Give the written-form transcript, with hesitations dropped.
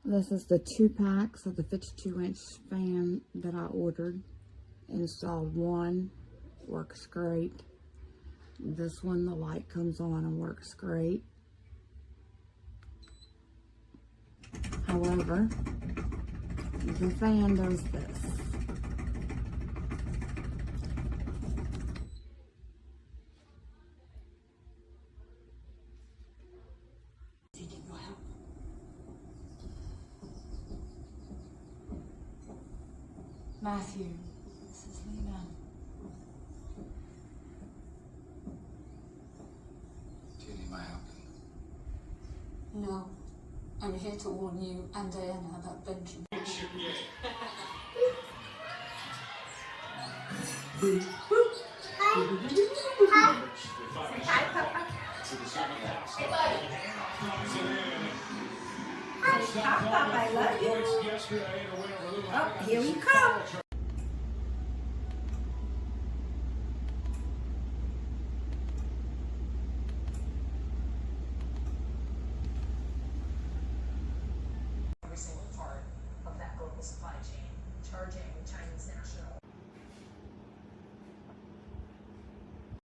This is the 2-packs of the 52-inch fan that I ordered. Installed one, works great. This one, the light comes on and works great. However, the fan does this. Matthew, this is Lena. Do you need my help? No, I'm here to warn you and Diana about Benjamin. Hi, Papa, I love you. Oh, here we come.